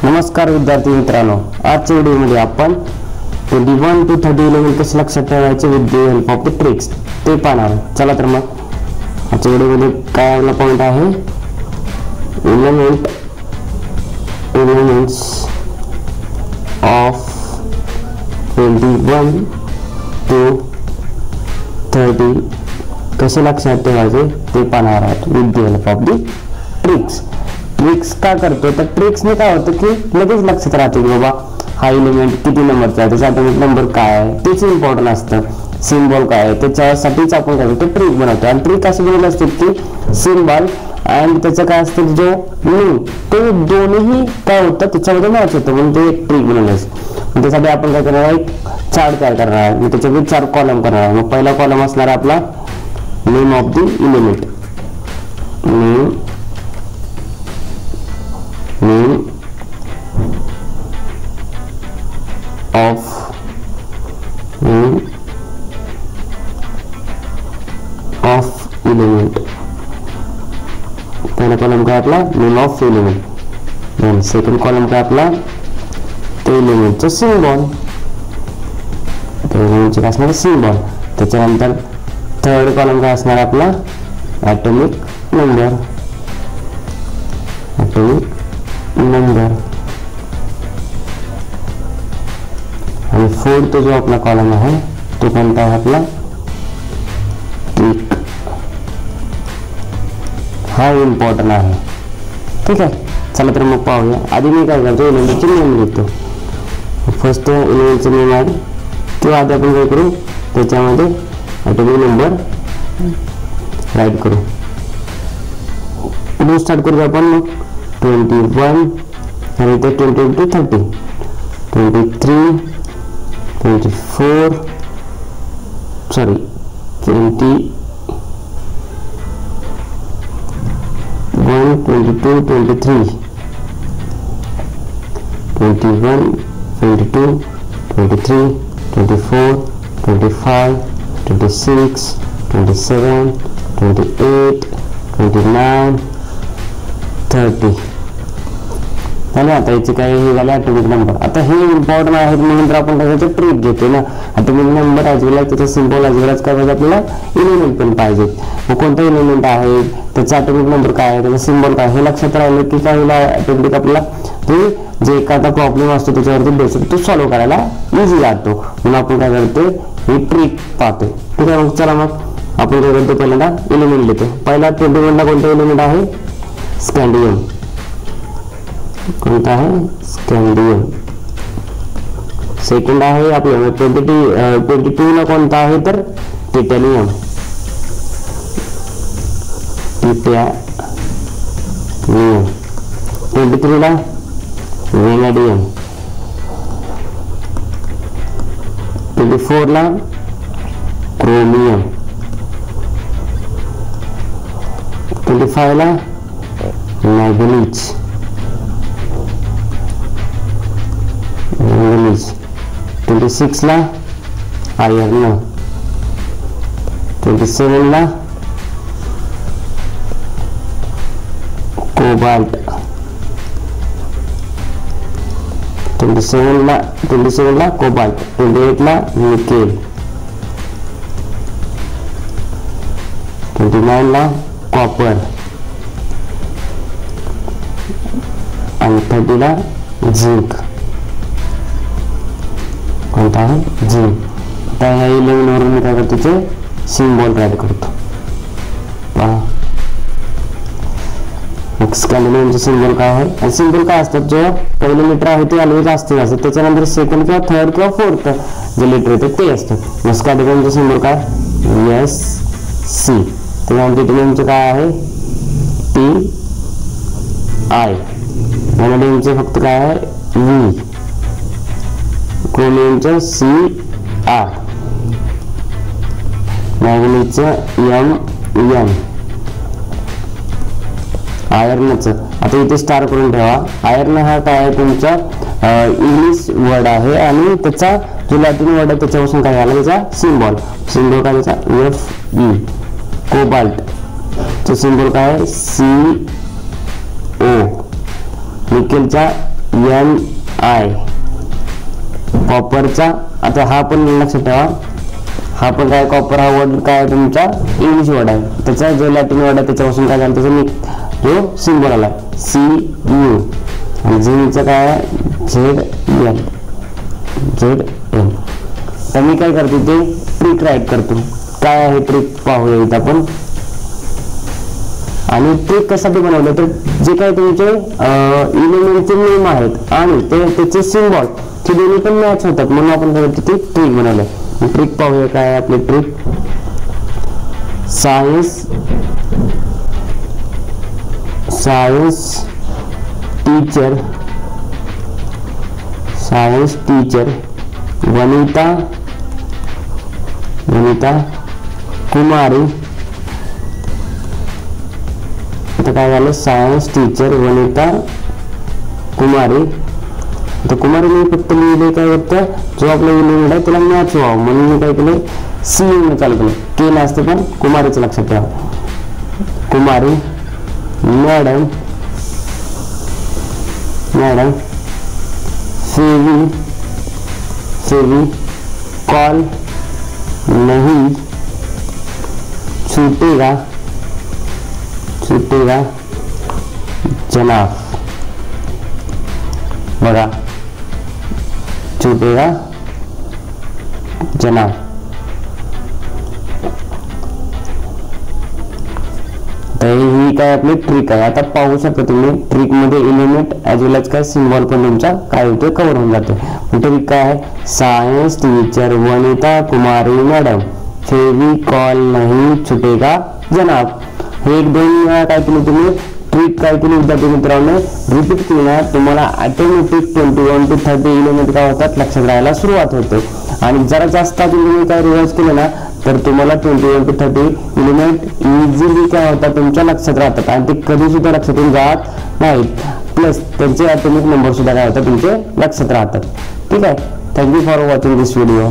नमस्कार विद्यार्थी मित्रांनो, आजच्या व्हिडिओमध्ये आपण 21 to 30 एलिमेंट कसे लक्षात ठेवायचे with the help of the tricks ते पाहणार आहोत। चला तर मग आजच्या व्हिडिओमध्ये काय आपला पॉइंट आहे, एलिमेंट्स ऑफ 21 to 30 कसे लक्षात ठेवायचे ते पाहणार आहोत with the help of the tricks. Tricks का करतो तर ट्रिक्सने काय होतं की लगेच लक्षात राहते की बाबा हा एलिमेंट किती नंबरचा आहे, त्याचा ॲटॉमिक नंबर काय आहे तेच इम्पॉर्टंट असतं, सिम्बॉल काय आहे त्याच्यासाठीच आपण काय करतो ट्रिक बनवतो। आणि ट्रिक असे बनवले असते की सिम्बॉल आणि त्याचं काय असतं जो मीन ते दोन्ही काय होतं त्याच्यामध्ये मॅच होतं, म्हणून ते एक ट्रिक बनवलं असतं। त्यासाठी आपण काय करणार आहे, एक चार्ट तयार करणार आहे, मग त्याच्यामध्ये 4 कॉलम करणार आहे। मग पहिला कॉलम असणार आहे आपला name of the element, name of element, पहिला कॉलम काय आपला name of element, then second column काय आपला ते एलिमेंटचं सिम्बॉल, एलिमेंटचे काय असणार सिम्बॉल। त्याच्यानंतर थर्ड कॉलम काय असणार आपला ॲटॉमिक नंबर, आणि फोर्थ जो आपला कॉलम आहे तो कोणता आहे आपला ट्रिक, हा इम्पॉर्टंट आहे। ठीक आहे, चला तर मग पाहूया। आधी मी काय करतो एलिमेंटचे नेम लिहितो, फर्स्ट एलिमेंटचे नेम आहे किंवा आधी आपण काय करू त्याच्यामध्ये ॲटॉमिक नंबर राईट करू, पुढे स्टार्ट करूया आपण। मग 21 आणि ते 20 to 30, 23 24 सॉरी 21 22 23 21 22 23 24 25 26 27 28 29 30 झाले। आता याचे काय हे झाले ॲटॉमिक नंबर। आता हे इम्पॉर्टंट आहेत म्हणून तर आपण त्याचं ट्रिक घेतो ना, ॲटॉमिक नंबर ॲज वेल त्याचा सिम्बॉल ॲज वेल काय पाहिजे आपल्याला एलिमेंट पण पाहिजे। मग कोणता एलिमेंट आहे त्याचा ॲटॉमिक नंबर काय आहे त्याचा सिम्बॉल काय हे लक्षात राहिलं की काय होईल ॲटोमॅटिक आपल्याला ते जे एखादा प्रॉब्लेम असतो त्याच्यावरती बेसिक तो सॉल्व्ह करायला इझी जातो, म्हणून आपण काय करतो ही ट्रिक पाहतो। ठीक आहे, मग चला मग आपण काय करतो पहिल्यांदा एलिमेंट लिहितो। पहिला 21 ला कोणता एलिमेंट आहे स्कॅन्डियम, कोणता आहे स्कॅन्डियम। सेकंड आहे आपल्याला 22 ला कोणता आहे तर टिटॅनियम, 23 ला वेनेडियम, 24 ला क्रोमियम, 25 ला मॅंगनीज, 26 ला आयर्न, 27 ला कोबाल्ट, 27 ला कोबाल्ट, 28 ला निकेल, 29 ला कॉपर आणि 30 ला झिंक, कोणता आहे झिंक। आता ह्या 11 वरून मी काय करतो ते सिम्बॉल राईट करतो पहा। मग स्कॅन्डियमचे सिम्बॉल काय आहे आणि सिम्बॉल काय असतात जो पहिले लेटर आहे ते ऑलवेज असते असतं, त्याच्यानंतर सेकंड किंवा थर्ड किंवा फोर्थ जे लेटर येतात ते असतं। मग स्कॅन्डियमचे सिम्बॉल काय SC, त्याच्यानंतर टिटॅनियमचे काय आहे TI, व्हॅनेडियमचे फक्त काय आहे V, क्रोमियमचं CR, मॅंगनीजचं MN, आयर्नचं आता इथे स्टार करून ठेवा। आयर्न हा काय आहे तुमचा इंग्लिश वर्ड आहे आणि त्याचा जो लॅटिन वर्ड आहे त्याच्यापासून काय आला त्याचा सिम्बॉल काय त्याचा FE। कोबाल्ट चा सिम्बॉल काय आहे CO, निकेलचा Ni कॉपरचा. आता हा पण लक्षात ठेवा, हा पण काय कॉपर हा वर्ड काय तुमचा इंग्लिश वर्ड आहे, त्याचा जो लॅटिन वर्ड आहे त्याच्यापासून काय झालं त्याचा जो सिम्बॉल आला Cu आणि झिंकचा काय आहे Zn. तर मी काय करतो ते ट्रिक राईट करतो. काय आहे ट्रिक पाहूया इथं आपण. आणि ट्रिक कशासाठी बनवलं तर जे काही तुमचे इलेमेंटचे नेम आहेत आणि त्याचे सिम्बॉल ते दोन्ही पण मॅच होतात म्हणून आपण काय करतो ते ट्रिक बनवलं. ट्रिक पाहूया काय आहे आपली ट्रिक. सायन्स टीचर वनिता कुमारी. आता काय झालं सायन्स टीचर वनिता कुमारी. तर कुमारी मी फक्त लिहिले काय होतं जो आपला एलिमेंट आहे त्याला मॅच व्हावं म्हणून मी काय केलं सी चालू केलं. के नसते पण कुमारीचं लक्षात ठेवा. कुमारी मॅडम फेविकॉल नहीं छूटेगा जनाब. बघा छूटेगा जनाब. तर ही काय आपली ट्रिक आहे. आता पाहू शकता तुम्ही ट्रिक मध्ये एलिमेंट ॲज वेल एज काय सिम्बॉल पण तुमचा काय होतोय कव्हर होऊन जाते. ट्रिक काय आहे सायन्स टीचर वनिता कुमारी मॅडम फेविकॉल नहीं छूटेगा जनाब. हे 1-2 वेळा काय केलं तुम्ही ट्रिक काय केली विद्यार्थी मित्रांनो रिपीट केली ना तुम्हाला ऑटोमॅटिक 21 to 30 एलिमेंट काय होतात लक्षात राहायला सुरुवात होते. आणि जरा जास्त तुम्ही काय रिवाइज केलं ना तर तुम्हाला 21 to 30 एलिमेंट इझिली काय होतात तुमच्या लक्षात राहतात आणि ते कधी सुद्धा लक्षातून जात नाहीत. प्लस त्यांचे ॲटॉमिक नंबर सुद्धा काय होतात तुमचे लक्षात राहतात. ठीक आहे. Thank you for watching this video.